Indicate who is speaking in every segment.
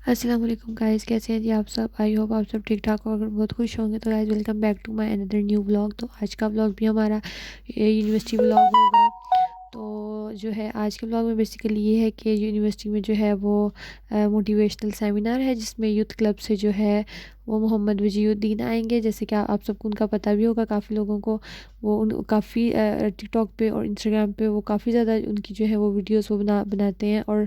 Speaker 1: السلام علیکم گائز، کیسے ہیں جی آپ سب؟ آئی ہوپ آپ سب ٹھیک ٹھاک اور بہت خوش ہوں گے. تو guys welcome back to my another new blog. تو آج کا بلاگ بھی ہمارا یونیورسٹی بلاگ ہوگا. تو جو ہے آج کے بلاگ میں بیسیکلی یہ ہے کہ یونیورسٹی میں جو ہے وہ موٹیویشنل سیمینار ہے، جس میں یوتھ کلب سے جو ہے وہ محمد وجیہ الدین آئیں گے. جیسے کہ آپ سب کو ان کا پتہ بھی ہوگا، کافی لوگوں کو وہ کافی ٹک ٹاک پہ اور انسٹاگرام پہ وہ کافی زیادہ ان کی جو ہے وہ ویڈیوز وہ بناتے ہیں اور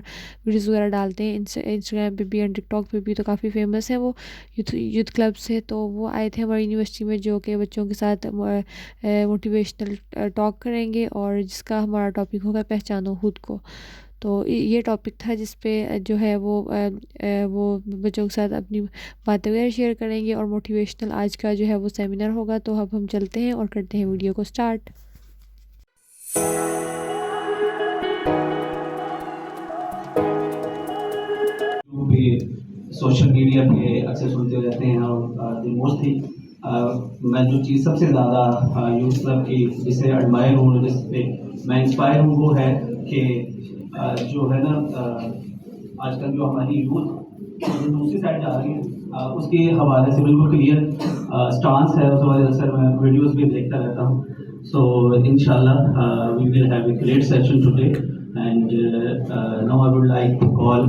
Speaker 1: ویڈیوز وغیرہ ڈالتے ہیں انسٹاگرام پہ بھی اور ٹک ٹاک پہ بھی. تو کافی فیمس ہیں وہ یوتھ کلب سے. تو وہ آئے تھے ہماری یونیورسٹی میں، جو کہ بچوں کے ساتھ موٹیویشنل ٹاک کریں گے، اور جس کا ہمارا ٹاپک ہوگا پہچانو خود کو. تو یہ ٹاپک تھا جس پہ جو ہے وہ بچوں کے ساتھ اپنی باتیں وغیرہ شیئر کریں گے، اور موٹیویشنل آج کا جو ہے وہ سیمینار ہوگا. تو اب ہم چلتے ہیں اور کرتے ہیں ویڈیو کو سٹارٹ.
Speaker 2: بھی سوشل میڈیا پہ اکثر سنتے رہتے ہیں، اور موسٹلی میں جو چیز سب سے زیادہ یوتھ کلب کی جسے ایڈمائر ہوں، جس پہ میں انسپائر ہوں، وہ ہے کہ جو ہے نا آج کل جو ہماری یوتھ دوسری سائڈ جا رہی ہے، اس کے حوالے سے بالکل کلیئر اسٹانس ہے. اس وجہ سے میں ویڈیوز بھی دیکھتا رہتا ہوں. سو انشاءاللہ we will have a great session today, and now I would like to call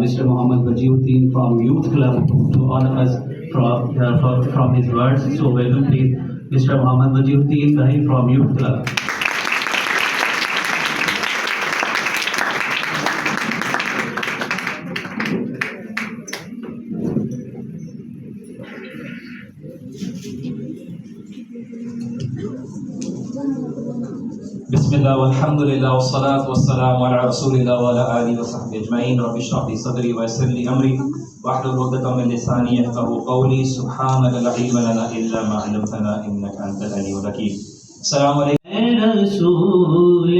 Speaker 2: Mr. Mohammad Wajiuddin from Youth Club to honor us from his words. So welcome please Mr. Mohammad Wajiuddin Bhai from Youth Club. بسم اللہ والحمد للہ والصلاة والسلام علی رسول اللہ وعلی آلہ وصحبہ اجمعین. رب اشرح لی صدری ویسر لی امری واحلل عقدۃ من لسانی یفقہوا قولی. سبحانک لا علم لنا الا ما علمتنا انک انت العلیم الحکیم. السلام علیکم. اے رسول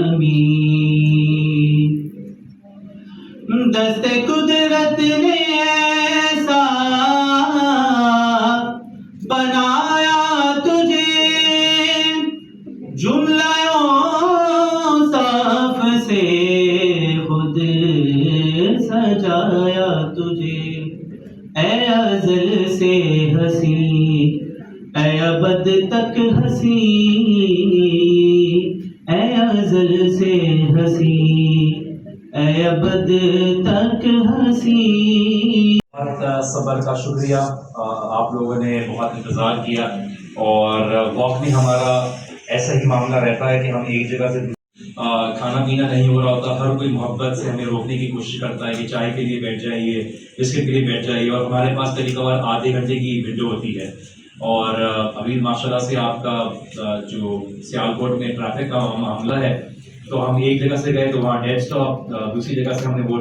Speaker 2: امین، دست قدرت نے ایسا بنایا تجھے، جملہ صاف سے خود سجایا تجھے. اے ازل سے ہنسی، اے ابد تک ہنسی، اے ازل سے ہنسی، اے ابد تک ہنسی. بہت صبر کا شکریہ. آپ لوگوں نے بہت انتظار کیا، اور واک میں ہمارا ایسا ہی معاملہ رہتا ہے کہ ہم ایک جگہ سے کھانا پینا نہیں ہو رہا ہوتا، ہر کوئی محبت سے ہمیں روکنے کی کوشش کرتا ہے کہ چائے کے لیے بیٹھ جائیے، بسکٹ کے لیے بیٹھ جائیے. اور ہمارے پاس کبھی کبھار آدھے گھنٹے کی ونڈو ہوتی ہے، اور ابھی ماشاءاللہ سے آپ کا جو سیالکوٹ میں ٹریفک کا معاملہ ہے، تو ہم ایک جگہ سے گئے تو وہاں ڈیڈ اسٹاپ، دوسری جگہ سے ہم نے وہ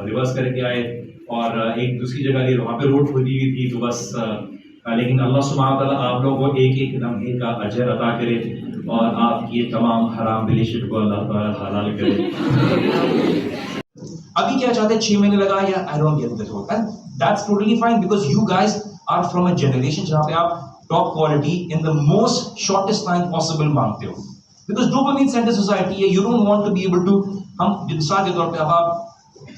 Speaker 2: ریورس کر کے آئے، اور ایک دوسری جگہ لی وہاں پہ روڈ کھلی ہوئی تھی. تو بس لیکن اللہ سبحانہ تعالیٰ آپ لوگوں کو ایک ایک لمحے کا اجر عطا کرے، اور آپ کی تمام حرام ریلیشن کو اللہ تعالیٰ حلال کرے. ابھی کیا چاہتے ہیں 6 مہینے لگا یا I don't get that whole, and that's totally fine because you guys are from a generation جہاں پہ آپ top quality in the most shortest time possible مانگتے ہو. Because dopamine centered society ہے, you don't want to be able to. ہم مثال کے طور پہ اب آپ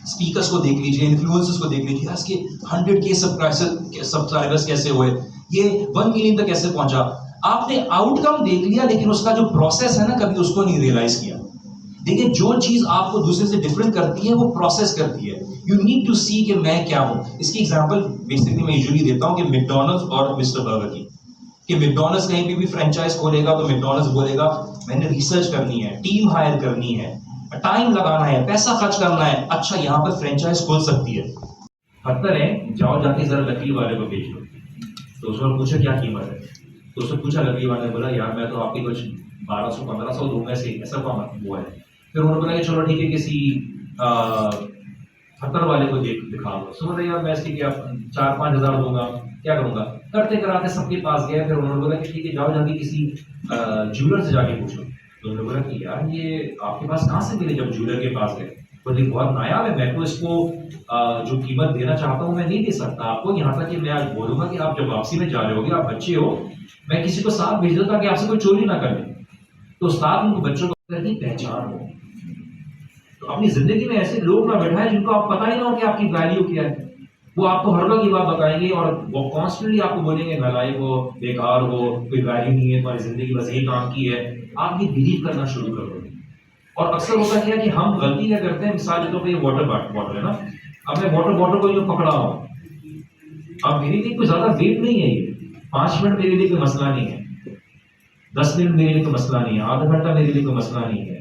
Speaker 2: اسپیکرس کو دیکھ لیجیے، انفلوئنسرس کو دیکھ لیجیے، اس کے 100K سبسکرائبرس کیسے ہوئے، یہ 1 ملین تک کیسے پہنچا. آپ نے آؤٹ کم دیکھ لیا، لیکن اس کا جو پروسیس ہے نا کبھی اس کو نہیں ریئلائز کیا. دیکھیں جو چیز آپ کو دوسرے سے ڈفرینٹ کرتی ہے وہ پروسیس کرتی ہے. یو نیڈ ٹو سی کہ میں کیا ہوں. اس کی ایگزامپل بیسکلی میں یوزلی دیتا ہوں کہ میکڈونلڈس اور مسٹر برگر کی. کہ میکڈونلڈس کہیں بھی فرینچائز کھولے گا تو میکڈونلڈس بولے گا میں نے ریسرچ کرنی ہے، ٹیم ہائر کرنی ہے، ٹائم لگانا ہے، پیسہ خرچ کرنا ہے. اچھا یہاں پر فرینچائز کھول سکتی ہے. پتھر ہے، جاؤ جا کے ذرا لکڑی والے کو بیچ دو. تو اس نے پوچھا کیا قیمت ہے، تو اس نے پوچھا لکڑی والے نے بولا یار میں تو آپ کی کچھ 1200-1500 دوں گا، ایسا وہ ہے. پھر انہوں نے بولا کہ چلو ٹھیک ہے کسی پتھر والے کو دکھا دو. سمجھ رہے یار میں اس کی 4-5 ہزار دوں گا، کیا کروں گا. کرتے کراتے سب کے پاس گئے. پھر انہوں نے بولا کہ ٹھیک ہے جاؤ جا کے کسی جیولر سے جا کے پوچھو. تو انہوں نے بولا کہ یار یہ آپ کے پاس کہاں سے ملے. جب جیولر کے پاس گئے بولے بہت نایاب ہے، میں تو اس کو جو قیمت دینا چاہتا ہوں میں نہیں دے سکتا آپ کو، یہاں تک کہ میں آج بولوں گا کہ آپ جب واپسی میں جا رہے ہوگے، آپ بچے ہو، میں کسی کو ساتھ بھیج دوں تاکہ آپ سے کوئی چوری نہ کرے. تو استاد ان کو بچوں کو پہچان ہو. تو تو اپنی زندگی میں ایسے لوگ نہ بیٹھائیں جن کو آپ پتہ ہی نہ ہو کہ آپ کی ویلیو کیا ہے. وہ آپ کو ہر وقت یہ بات بتائیں گے اور وہ کانسٹنٹلی آپ کو بولیں گے نالائق ہو، بیکار ہو، کوئی ویلیو نہیں ہے تمہاری زندگی بس یہ کام کی ہے. آپ یہ بلیو کرنا شروع کر دو گے. اور اکثر ہوتا کیا کہ ہم غلطی کیا کرتے ہیں، مثال کے طور پہ یہ واٹر باٹل ہے نا، اب میں واٹر باٹل کو جو پکڑا ہوں، اب میرے لیے کوئی زیادہ ویٹ نہیں ہے، یہ 5 منٹ میرے لیے کوئی مسئلہ نہیں ہے، 10 منٹ میرے لیے کوئی مسئلہ نہیں ہے، آدھا گھنٹہ میرے لیے کوئی مسئلہ نہیں ہے.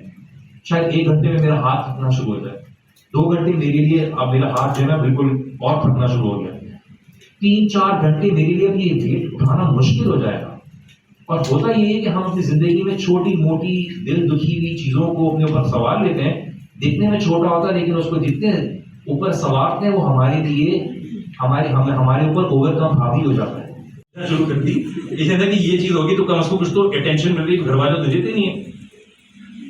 Speaker 2: شاید 1 گھنٹے میں میرا ہاتھ تھکنا شروع ہو جائے، 2 گھنٹے میرے لیے اب میرا ہاتھ جو ہے نا بالکل اور تھکنا شروع ہو گیا، 3-4 گھنٹے میرے لیے اب یہ ویٹ اٹھانا مشکل ہو جائے گا. اور ہوتا یہ ہے کہ ہم اپنی زندگی میں چھوٹی موٹی دل دکھی ہوئی چیزوں کو اپنے اوپر سوار لیتے ہیں، دیکھنے میں چھوٹا ہوتا ہے لیکن اس کو جتنے اوپر سوارتے ہیں وہ ہمارے لیے ہمارے اوپر اوور کم حاوی ہو جاتا ہے. شروع کر دی یہ کہتا ہے کہ یہ چیز ہوگی تو کم از کم کچھ تو اٹینشن مل رہی ہے، گھر والے تو دیتے نہیں ہیں.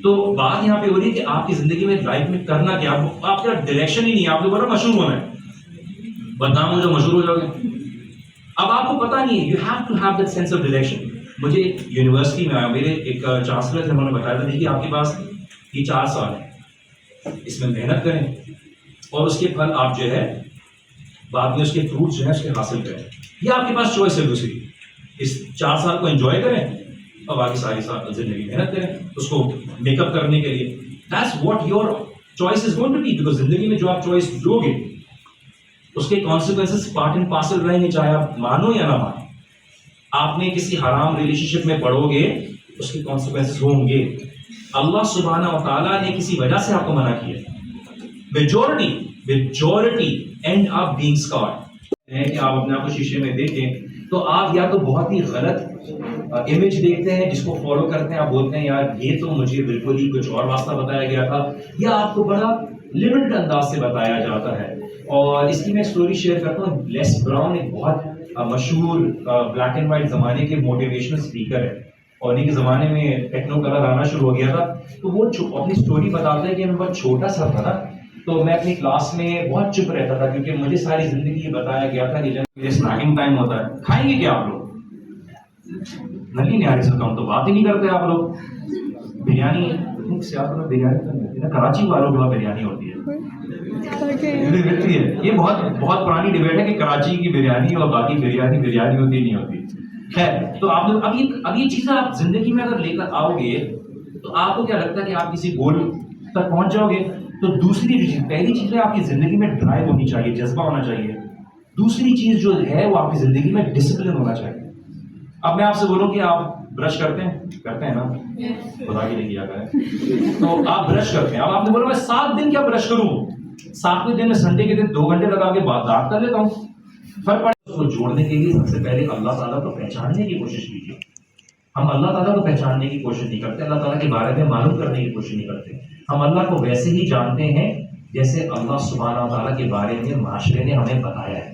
Speaker 2: تو بات یہاں پہ ہو رہی ہے کہ آپ کی زندگی میں لائف میں کرنا کیا، آپ کا ڈائریکشن ہی نہیں ہے. آپ کو بڑا مشہور ہونا ہے، بدنام ہو جاؤ مشہور ہو جاؤ گے. اب آپ کو پتا نہیں ہے، you have to have that sense of direction. مجھے یونیورسٹی میں آیا، میرے ایک چانسلر تھے، انہوں نے بتایا تھا کہ آپ کے پاس یہ 4 سال ہے، اس میں محنت کریں اور اس کے پھل آپ جو ہے بعد میں اس کے فروٹس جو ہیں اس کے حاصل کریں. یہ آپ کے پاس چوائس ہے دوسری، اس 4 سال کو انجوائے کریں اور باقی ساری زندگی محنت کریں اس کو میک اپ کرنے کے لیے. That's what your choice is going to be, because زندگی میں جو آپ چوائس لو گے اس کے کانسیکوینسز پارٹ اینڈ پارسل رہیں گے، چاہے آپ مانو یا نہ مانو. آپ نے کسی حرام ریلیشن شپ میں پڑو گے اس کے کانسیکوینسز ہوں گے. اللہ سبحانہ و تعالیٰ نے کسی وجہ سے آپ کو منع کیا. Majority and up being scarred ہے کہ آپ اپنے آپ کو شیشے میں دیکھیں تو آپ یا تو بہت ہی غلط امیج دیکھتے ہیں جس کو فالو کرتے ہیں، آپ بولتے ہیں یار یہ تو مجھے بالکل ہی کچھ اور واسطہ بتایا گیا تھا، یا آپ کو بڑا لمٹڈ انداز سے بتایا جاتا ہے. اور اس کی میں اسٹوری شیئر کرتا ہوں. لیس براؤن ایک بہت مشہور بلیک اینڈ وائٹ زمانے کے موٹیویشنل اسپیکر ہے، اور انہیں کے زمانے میں ٹیکنو کلر آنا شروع ہو گیا تھا. تو وہ اپنی اسٹوری بتاتا ہے کہ میں بہت چھوٹا سا تھا نا، تو میں اپنی کلاس میں بہت چپ رہتا تھا کیونکہ مجھے ساری زندگی یہ بتایا گیا تھا کہ جب یہ اسنیکنگ ٹائم ہوتا ہے کھائیں گے کیا آپ لوگ، نلی نیاری سے کم تو بات ہی نہیں کرتے آپ لوگ. بریانی بریانی کراچی والوں کے وہاں بریانی ہوتی ہے، یہ بہت بہت پرانی ڈبیٹ ہے کہ کراچی کی بریانی اور باقی بریانی ہوتی نہیں ہوتی. خیر، تو آپ لوگ اب یہ چیزیں آپ زندگی میں اگر لے کر آؤ گے تو آپ کو کیا لگتا ہے کہ آپ کسی گول تک پہنچ جاؤ گے. تو دوسری چیز، پہلی چیز ہے آپ کی زندگی میں ڈرائیو ہونی چاہیے، جذبہ ہونا چاہیے. دوسری چیز جو ہے وہ آپ کی زندگی میں ڈسپلن ہونا چاہیے. اب میں آپ سے بولوں کہ آپ برش کرتے ہیں نا، خدا کے لیے کیا کریں. تو آپ برش کرتے ہیں، اب آپ نے بولا میں 7 دن کیا برش کروں، 7ویں دن میں سنڈے کے دن 2 گھنٹے لگا کے دانت کر لیتا ہوں. فرق پڑے اس کو جوڑنے کے لیے سب سے پہلے اللہ تعالیٰ کو پہچاننے کی کوشش کیجیے. ہم اللہ تعالیٰ کو پہچاننے کی کوشش نہیں کرتے، اللہ تعالیٰ کے بارے میں معلوم کرنے کی کوشش نہیں کرتے. ہم اللہ کو ویسے ہی جانتے ہیں جیسے اللہ سبحانہ تعالیٰ کے بارے میں معاشرے نے ہمیں بتایا ہے.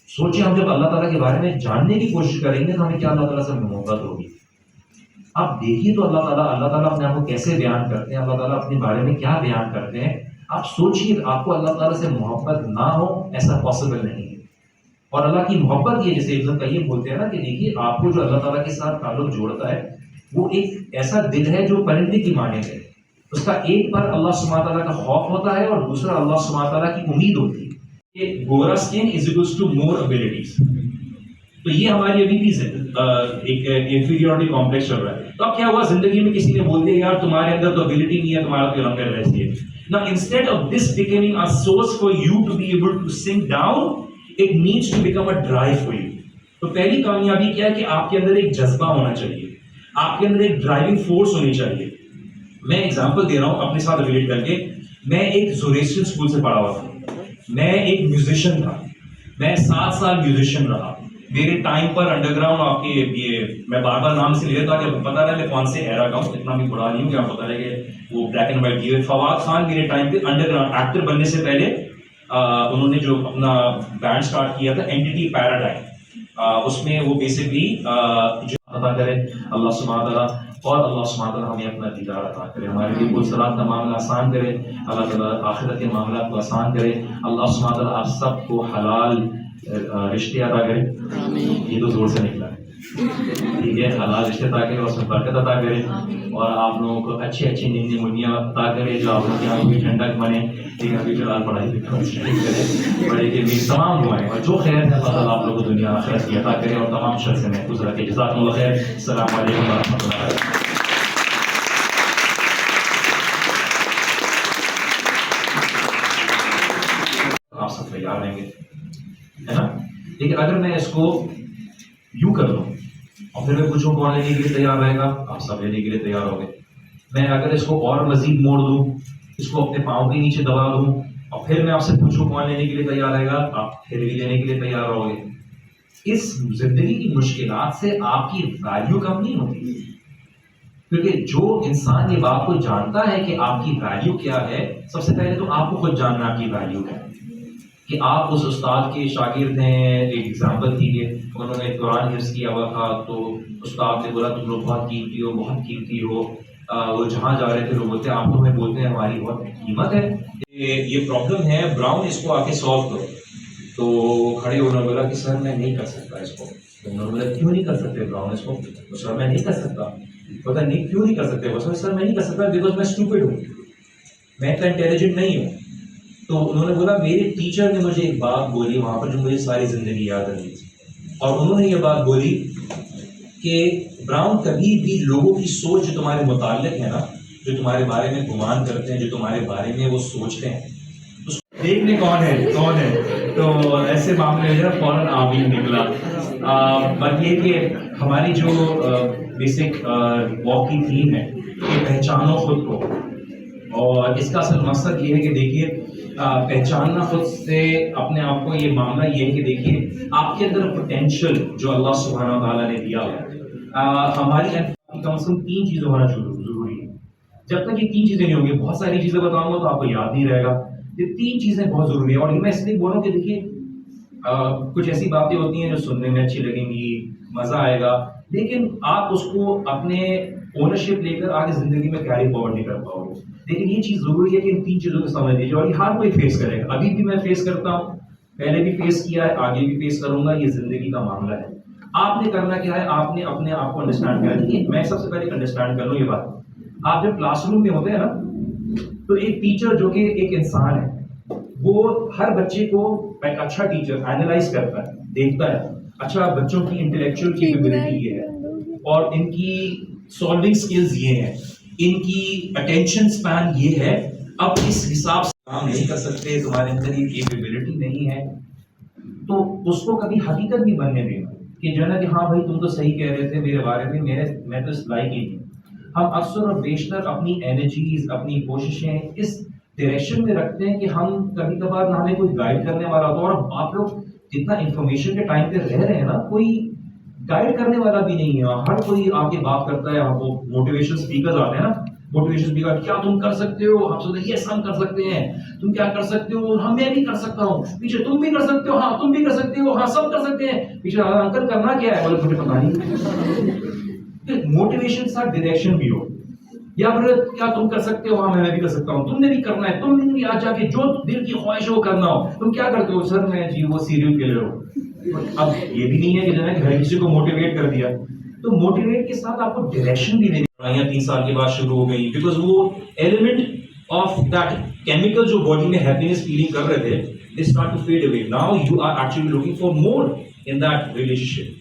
Speaker 2: سوچیں ہم جب اللہ تعالیٰ کے بارے میں جاننے کی کوشش کریں گے تو ہمیں کیا اللہ تعالیٰ سے محبت ہوگی. آپ دیکھیے تو اللہ تعالیٰ اپنے آپ کو کیسے بیان کرتے ہیں، اللہ تعالیٰ اپنے بارے میں کیا بیان کرتے ہیں. آپ سوچیے آپ کو اللہ تعالیٰ سے محبت نہ ہو، ایسا پاسبل نہیں ہے. اور اللہ کی محبت یہ جیسے ابن قیم بولتے ہیں نا کہ دیکھیے آپ کو جو اللہ تعالیٰ کے ساتھ تعلق جوڑتا ہے وہ ایک ایسا دل ہے جو پرندے کی مانند ہے. اس کا ایک پر اللہ سبحانہ تعالیٰ کا خوف ہوتا ہے اور دوسرا اللہ سبحانہ تعالیٰ کی امید ہوتی ہے. کہ گورا skin is equals to more abilities. تو یہ ہماری ابیلٹیز ہے، ایک انفیریورٹی کمپلیکس چل رہا ہے. تو اب کیا ہوا، زندگی میں کسی نے بول دیا یار تمہارے اندر تو ابیلٹی نہیں ہے، تمہارا تو لمبے ایسی ہے. Now instead of this becoming a source for you to be able to sink down, it needs to become a drive for you. تو پہلی کامیابی کیا ہے کہ آپ کے اندر ایک جذبہ ہونا چاہیے، آپ کے اندر ایک ڈرائیونگ فورس ہونی چاہیے. میں ایگزامپل دے رہا ہوں اپنے ساتھ ریلیٹ کر کے. میں ایک زوریسٹرین اسکول سے پڑھا ہوا تھا، میں ایک میوزیشین تھا، میں 7 سال میوزیشین رہا. میرے ٹائم پر انڈر گراؤنڈ آپ کے یہ میں بار بار نام سے لے لیتا کہ پتا رہے میں کون سے ایرا کا ہوں، اتنا بھی بڑا نہیں ہوں کہ آپ پتا رہے کہ وہ بلیک اینڈ وائٹ کی. فواد خان میرے ٹائم پہ انڈر گراؤنڈ ایکٹر بننے سے پہلے انہوں نے جو اپنا بینڈ اسٹارٹ کیا تھا اینٹیٹی پیراڈائم، اس میں وہ بیسکلی جو عطا کرے اللہ سبحانہ تعالیٰ، اور اللہ سبحانہ تعالیٰ ہمیں اپنا دیدار عطا کرے، ہمارے لیے پرسرات کا معاملہ آسان کرے، اللہ تعالیٰ آخرت کے معاملات کو آسان کرے. اللہ سبحانہ تعالیٰ آپ سب کو حلال رشتے عطا کرے. یہ تو زور سے نکلا ہے.
Speaker 3: ٹھیک ہے, حلال رشتے عطا کرے اور اس میں برکت عطا کرے, اور آپ لوگوں کو اچھی اچھی نیندیں منیاں عطا کرے جو آپ لوگ کی آنکھوں کی ٹھنڈک بنے. ٹھیک ہے, ابھی فی الحال پڑھائی بھی کرے, پڑھائی کے بھی تمام دعائیں اور جو خیر ہے اللہ تعالیٰ آپ لوگوں کو دنیا آخرت کی عطا کرے اور تمام شر سے محفوظ رکھے. جزاکم اللہ خیر. السلام علیکم ورحمۃ اللہ وبرکاتہ. آپ سب تیار رہیں گے, ہے نا؟ لیکن اگر میں اس کو یوں کر دوں اور پھر میں پوچھوں کون لینے کے لیے تیار رہے گا, آپ سب لینے کے لیے تیار ہو گے. میں اگر اس کو اور مزید موڑ دوں, اس کو اپنے پاؤں کے نیچے دبا دوں اور پھر میں آپ سے پوچھوں کون لینے کے لیے تیار رہے گا, آپ پھر بھی لینے کے لیے تیار ہو گے. اس زندگی کی مشکلات سے آپ کی ویلیو کم نہیں ہوتی, کیونکہ جو انسان یہ بات کو جانتا ہے کہ آپ کی ویلیو کیا ہے, سب سے پہلے تو آپ کو خود جاننا آپ کی ویلیو ہے کہ آپ اس استاد کے شاگرد ہیں. ایک ایگزامپل تھی کہ انہوں نے قرآن حفظ کیا ہوا تھا تو استاد نے بولا تم لوگ بہت قیمتی ہو, بہت قیمتی ہو. وہ جہاں جا رہے تھے لوگ بولتے ہیں آپ لوگ ہمیں بولتے ہیں ہماری بہت قیمت ہے. یہ پرابلم ہے براؤن, اس کو آ کے سالو کرو. تو کھڑے انہوں نے بولا کہ سر میں نہیں کر سکتا اس کو. انہوں نے بولا کیوں نہیں کر سکتے براؤن اس کو؟ تو سر میں نہیں کر سکتا. پتا نہیں کیوں نہیں کر سکتے؟ وہ سر میں نہیں کر سکتا بیکاز میں اسٹوپڈ ہوں, میں اتنا انٹیلیجنٹ نہیں ہوں. تو انہوں نے بولا میرے ٹیچر نے مجھے ایک بات بولی وہاں پر جو مجھے ساری زندگی یاد رہی, اور انہوں نے یہ بات بولی کہ براؤن کبھی بھی لوگوں کی سوچ جو تمہارے متعلق ہے نا, جو تمہارے بارے میں گمان کرتے ہیں, جو تمہارے بارے میں وہ سوچتے ہیں, اس کو دیکھنے کون ہے. تو ایسے معاملے میں فوراً آمین نکلا. بات یہ کہ ہماری جو بیسک واک کی تھیم ہے کہ پہچانو خود کو, اور اس کا اصل مقصد یہ ہے کہ دیکھیے پہچاننا خود سے اپنے آپ کو. یہ معاملہ یہ ہے کہ دیکھیے آپ کے اندر پوٹینشیل جو اللہ سبحانہ و تعالیٰ نے دیا ہے, ہماری کم از کم 3 چیزیں ہونا ضروری ہے. جب تک یہ 3 چیزیں نہیں ہوں گی, بہت ساری چیزیں بتاؤں گا تو آپ کو یاد نہیں رہے گا. یہ 3 چیزیں بہت ضروری ہیں. اور یہ میں اس لیے بولوں کہ دیکھیے کچھ ایسی باتیں ہوتی ہیں جو سننے میں اچھی لگیں گی, مزہ آئے گا, لیکن آپ اس کو اپنے اونرشپ لے کر آگے زندگی میں کیری فارورڈ نہیں کر پاؤ گے. لیکن یہ چیز ضروری ہے کہ ان 3 چیزوں کو سمجھ لیجیے, اور یہ ہر کوئی فیس کرے گا. ابھی بھی میں فیس کرتا ہوں, پہلے بھی فیس کیا ہے, آگے بھی فیس کروں گا. یہ زندگی کا معاملہ ہے. آپ نے کرنا کیا ہے, آپ نے اپنے آپ کو انڈرسٹینڈ کرنا ہے. میں سب سے پہلے انڈرسٹینڈ کر لوں یہ بات. آپ جب کلاس روم میں ہوتے ہیں نا, تو ایک ٹیچر جو کہ ایک انسان ہے, وہ ہر بچے کو ایک اچھا ٹیچر اینالائز کرتا ہے, دیکھتا ہے اچھا بچوں کی انٹلیکچوئل کیپیبلٹی یہ ہے, اور ان کی سالونگ سکلز یہ ہیں, ان کی اٹینشن سپین یہ ہے. اب اس حساب سے کام نہیں کر سکتے, تمہارے اندر یہ کیپیبلٹی نہیں ہے, تو اس کو کبھی حقیقت نہیں بننے دینا کہ جو ہے نا کہ ہاں بھائی تم تو صحیح کہہ رہے تھے میرے بارے میں, میں تو اس لائق ہی نہیں. ہم اکثر اور بیشتر اپنی انرجیز, اپنی کوششیں اس ڈائریکشن میں رکھتے ہیں کہ ہم کبھی کبھار نہ ہمیں کوئی گائیڈ کرنے والا ہوتا. اور آپ لوگ جتنا انفارمیشن کے ٹائم پہ رہ رہے ہیں نا, کوئی گائیڈ کرنے والا بھی نہیں ہے. ہر کوئی آ کے بات کرتا ہے. وہ موٹیویشن اسپیکرز آتے ہیں نا, موٹیویشن اسپیکر, کیا تم کر سکتے ہو, ہم سوچتے یس ہم کر سکتے ہیں, تم کیا کر سکتے ہو, ہم میں بھی کر سکتا ہوں, پیچھے تم بھی کر سکتے ہو, ہاں تم بھی کر سکتے ہو, ہاں سب کر سکتے ہیں, پیچھے انکل کرنا کیا ہے, بولے مجھے پتا نہیں. موٹیویشن کے ساتھ ڈائریکشن بھی ہو, یا پھر کیا تم کر سکتے ہو, ہاں میں بھی کر سکتا ہوں, تم نے بھی کرنا ہے, تم نے بھی آ جا کے جو دل کی خواہش ہو کرنا ہو. تم کیا کرتے ہو, سر میں جی وہ سیریل کلر ہوں. اب یہ بھی نہیں ہے کہ جو ہے ہر کسی کو موٹیویٹ کر دیا. تو موٹیویٹ کے ساتھ آپ کو ڈائریکشن بھی دینی. پڑھائیاں 3 سال کے بعد شروع ہو گئی, بیکاز وہ ایلیمنٹ آف دیٹ کیمیکل جو باڈی میں ہیپینس فیلنگ کر رہے تھے, they start to fade away. Now you are actually looking for more in that relationship.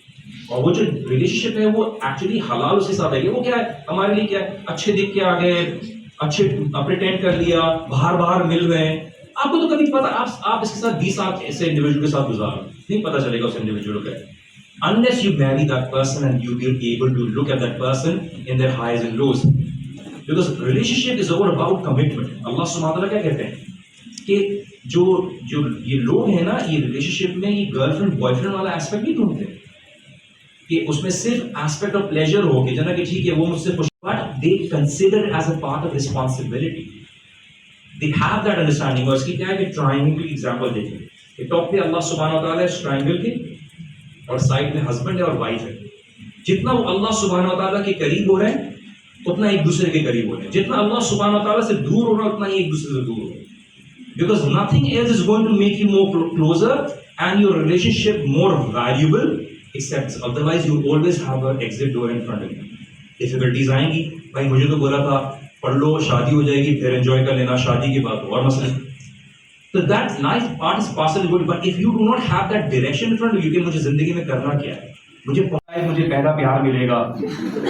Speaker 3: اور وہ جو ریلیشن شپ ہے وہ ایکچولی حلال اس کے ساتھ ہے. وہ کیا ہے ہمارے لیے, کیا ہے, اچھے دیکھ کے آ گئے, اچھے پریٹینڈ کر لیا, باہر مل رہے ہیں. آپ کو تو کبھی پتا, آپ اس کے ساتھ 20 سال ایسے انڈیویجول کے ساتھ گزارو, نہیں پتا چلے گا اس انڈیویجول کا. Unless you marry that person and you will be able to look at that person in their highs and lows. Because relationship is all about commitment. اللہ سبحانہ وتعالیٰ کیا کہتے ہیں کہ جو یہ لوگ ہیں نا, یہ ریلیشن شپ میں یہ گرل فرینڈ بوائے فرینڈ والا ایسپیکٹ نہیں ڈھونڈتے کہ اس میں صرف ایسپیکٹ آف پلیجر ہو کہ جنا کہ ٹھیک ہے وہ مجھ سے خوش, but they consider as a part of responsibility. They have that understanding. اور اس کی کیا ہے کہ ٹرائنگل کی ایگزامپل دیکھیں کہ ٹاپ پہ اللہ سبحانہ و تعالیٰ اس ٹرائنگل کے, اور سائڈ میں ہسبینڈ ہے اور وائف ہے. جتنا وہ اللہ سبحانہ و تعالیٰ کے قریب ہو رہے ہیں اتنا ایک دوسرے کے قریب ہو رہے ہیں. جتنا اللہ سبحانہ و تعالیٰ سے دور ہو رہا ہے اتنا ہی ایک دوسرے سے دور ہو رہے ہیں. Because nothing else is going to make you more closer and your relationship more valuable Except otherwise you always have an exit door in front of you. Difficulties آئیں گی بھائی, مجھے تو بولا تھا پڑھ لو شادی ہو جائے گی پھر انجوائے کر لینا, شادی کے بعد اور مسئلے. تو that life part is possible good, but if you do not have that direction in front of you کہ مجھے زندگی میں کرنا کیا ہے, مجھے پتا ہے مجھے پہلا پیار ملے گا,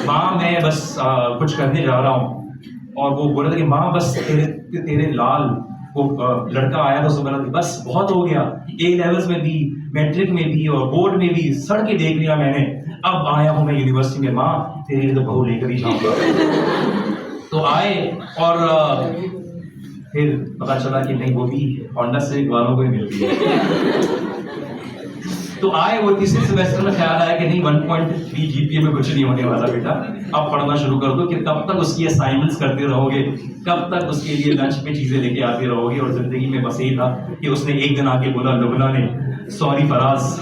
Speaker 3: ماں میں بس کچھ کرنے جا رہا ہوں, اور وہ بول رہا تھا کہ ماں بس تیرے لال وہ لڑکا آیا تھا, بولا کہ بس بہت ہو گیا, اے لیولس میں بھی, میٹرک میں بھی اور بورڈ میں بھی سڑ کے دیکھ لیا میں نے, اب آیا ہوں میں یونیورسٹی میں, ماں تیرے لیے تو بہو لے کر ہی جاؤں گا. تو آئے اور پھر پتا چلا کہ نہیں وہ بھی ہونڈا سیوک والوں کو ہی ملتی ہے. تو آئے وہ تیسرے سیمسٹر میں خیال آیا کہ نہیں 1.3 جی پی اے میں کچھ نہیں ہونے والا بیٹا, اب پڑھنا شروع کر دو, کہ کب تک اس کی اسائنمنٹس کرتے رہو گے, کب تک اس کے لیے لنچ میں چیزیں لے کے آتے رہو گے. اور زندگی میں بس یہی تھا کہ اس نے ایک دن آ کے بولا لبنہ نے, سوری فراز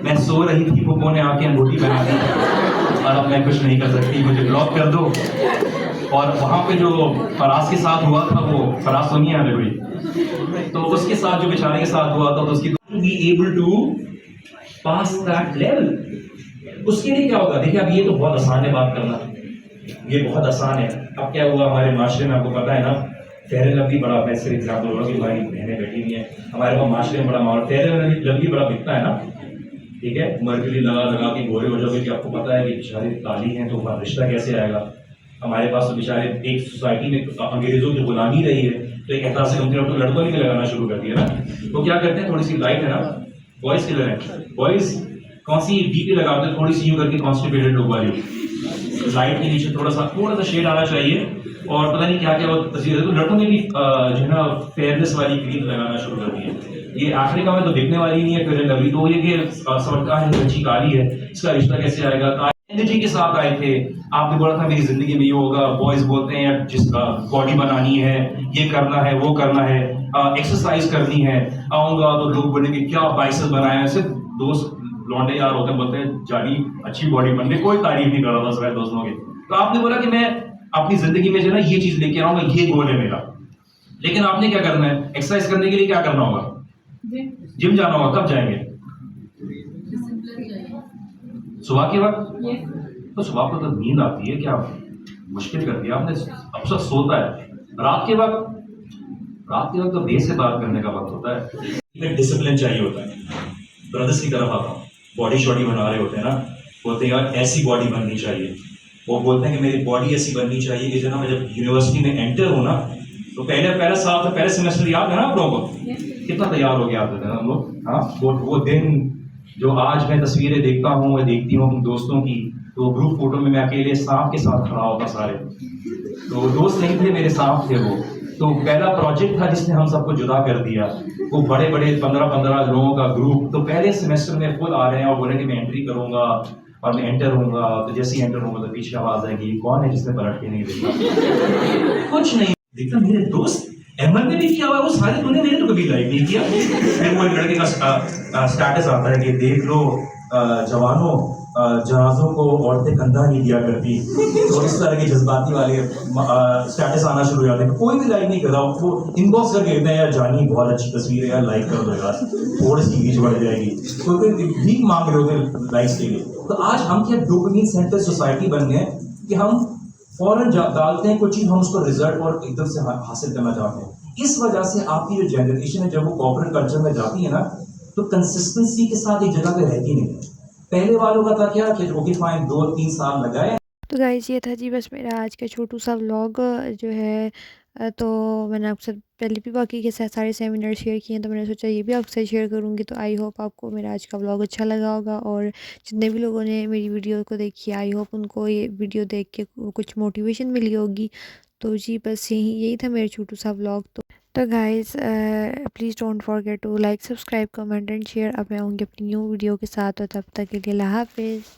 Speaker 3: میں سو رہی تھی, پھپھو نے آ کے انگوٹھی پہنا دی اور اب میں کچھ نہیں کر سکتی, مجھے بلاک کر دو. اور وہاں پہ جو فراز کے ساتھ ہوا تھا, وہ فراز تو نہیں آنے کوئی, تو اس کے ساتھ جو بیچارے کے ساتھ ہوا تھا, تو اس کی be able to pass that level. اس کے لیے کیا ہوگا, دیکھیں اب یہ تو بہت آسان ہے بات کرنا, یہ بہت آسان ہے. اب کیا ہوا ہمارے معاشرے میں, آپ کو پتا ہے نا, فیئر لولی بڑا, میں صرف ایگزامپل ہو رہا ہوں کہ ہماری بہنیں بیٹھی ہوئی ہیں, ہمارے وہاں معاشرے میں بڑا ماحول, فیئر لولی بڑا بکتا ہے نا, ٹھیک ہے, مرکری لگا کے گورے ہو جاؤ گے, کہ آپ کو پتا ہے کہ بیچارے کالی ہیں تو ہمارا رشتہ کیسے آئے گا. ہمارے پاس تو بیچارے ایک سوسائٹی میں انگریزوں کی غلامی رہی ہے, تو ایک احساس سے تو لڑکوں نے لگانا شروع کر دیا نا. تو کیا کرتے ہیں, تھوڑی سی لائٹ ہے نا, بوائز کلر ہے, بوائز کون سی ڈی پی لگاتے ہیں, تھوڑی سی یوں کر کے کانسٹیپیٹڈ لوگ والی, لائٹ کے نیچے تھوڑا سا شیڈ آنا چاہیے, اور پتہ نہیں کیا کیا وہ تصویر ہے. تو لڑکوں نے بھی جو ہے نا فیئرنیس والی کریم لگانا شروع کر دی ہے. یہ افریقہ میں تو دکھنے والی نہیں ہے فیئر لولی, تو یہ کہ سڑکا ہے, بچی کالی ہے, اس کا رشتہ کیسے آئے گا. انرجی کے ساتھ آئے تھے, آپ نے بولا تھا میری زندگی میں یہ ہوگا, بوائز بولتے ہیں جس کا باڈی بنانی ہے, یہ کرنا ہے, وہ کرنا ہے, ایکسرسائز کرنی ہے, آؤں گا تو لوگ بولیں گے کیا بائسل بنایا ہے. صرف دوست لونڈے یار ہوتے ہیں, بولتے ہیں جانی اچھی باڈی بن گئی, کوئی تعریف نہیں کر رہا تھا سارے دوستوں کے. تو آپ نے بولا کہ میں اپنی زندگی میں جو ہے نا یہ چیز لے کے آؤں گا, یہ گول ہے میرا. لیکن آپ نے کیا کرنا ہے, ایکسرسائز کرنے کے لیے کیا کرنا ہوگا, جم جانا ہوگا. کب جائیں گے, صبح کے وقت. تو صبح کو تو نیند آتی ہے, کیا مشکل کر دیا آپ نے, اب سب سوتا ہے. رات کے وقت, رات کے وقت تو بے سے بات کرنے کا وقت ہوتا ہے, ڈسپلن چاہیے ہوتا ہے. بردرس کی طرف آتا ہوں, باڈی شاڈی بنا رہے ہوتے ہیں نا, بولتے ہیں یار ایسی باڈی بننی چاہیے. وہ بولتے ہیں کہ میری باڈی ایسی بننی چاہیے کہ جو نا میں جب یونیورسٹی میں انٹر ہوں نا, تو پہلا سال تھا, پہلے سیمسٹر یاد ہے نا آپ لوگوں کو, کتنا تیار ہو گیا آپ تھے ہم لوگ. ہاں وہ دن جو آج میں تصویریں دیکھتا ہوں, میں دیکھتی ہوں اپنے دوستوں کی, تو گروپ فوٹو میں اکیلے سانپ کے ساتھ کھڑا ہوتا سارے, تو دوست نہیں تھے میرے, سانپ تھے وہ. تو پہلا پروجیکٹ تھا جس نے ہم سب کو جدا کر دیا, وہ بڑے 15 لوگوں کا گروپ. تو پہلے سیمسٹر میں خود آ رہے ہیں اور بولے کہ میں انٹری کروں گا اور میں انٹر ہوں گا. تو جیسے ہی انٹر ہوں گا تو پیچھے آواز آئے گی, کون ہے جس نے پلٹ کے نہیں دیکھا, کچھ نہیں دیکھا. میرے دوست احمد نے بھی کیا ہوا, وہ سارے تو نے میرے تو کبھی لائک نہیں کیا. پھر وہ لڑکے کا اسٹیٹس آتا ہے کہ دیکھ لو جوانوں, جہازوں کو عورتیں کندھا نہیں دیا کرتی. تو اس طرح کے جذباتی والے اسٹیٹس آنا شروع ہو جاتے ہیں. کوئی بھی لائک نہیں کر رہا, وہ ان باکس کر کے کہتے ہیں یار جانی بہت اچھی تصویر ہے یار, لائک کر دو یار, تھوڑی سی ریچ بڑھ جائے گی. کوئی بھیک مانگ رہے ہوتے ہیں لائکس کے لیے. تو آج ہم کیا ڈوپامین سینٹر سوسائٹی بن گئے کہ ہم فوراً ڈالتے ہیں کوئی چیز, ہم اس کو ریزلٹ اور ایک دم سے حاصل کرنا چاہتے ہیں. اس وجہ سے آپ کی جو جنریشن ہے جب وہ کارپوریٹ کلچر میں جاتی ہے نا, تو کنسسٹنسی کے ساتھ ایک جگہ پہ رہتی نہیں. پہلے والوں کا تھا کیا کہ اوکے فائن 2-3 سال لگائے.
Speaker 1: تو گائز یہ تھا جی بس میرا آج کا چھوٹو سا ولاگ جو ہے. تو میں نے آپ سے پہلے بھی باقی کے ساتھ سارے سیمینار شیئر کیے ہیں, تو میں نے سوچا یہ بھی آپ سے شیئر کروں گی. تو آئی ہوپ آپ کو میرا آج کا ولاگ اچھا لگا ہوگا, اور جتنے بھی لوگوں نے میری ویڈیو کو دیکھی آئی ہوپ ان کو یہ ویڈیو دیکھ کے کچھ موٹیویشن ملی ہوگی. تو جی بس یہی تھا میرا چھوٹو سا ولاگ. تو guys please don't forget to like, subscribe, comment and share. اب میں آؤں گی اپنی نیو ویڈیو کے ساتھ, اور تب تک کے لیے اللہ حافظ.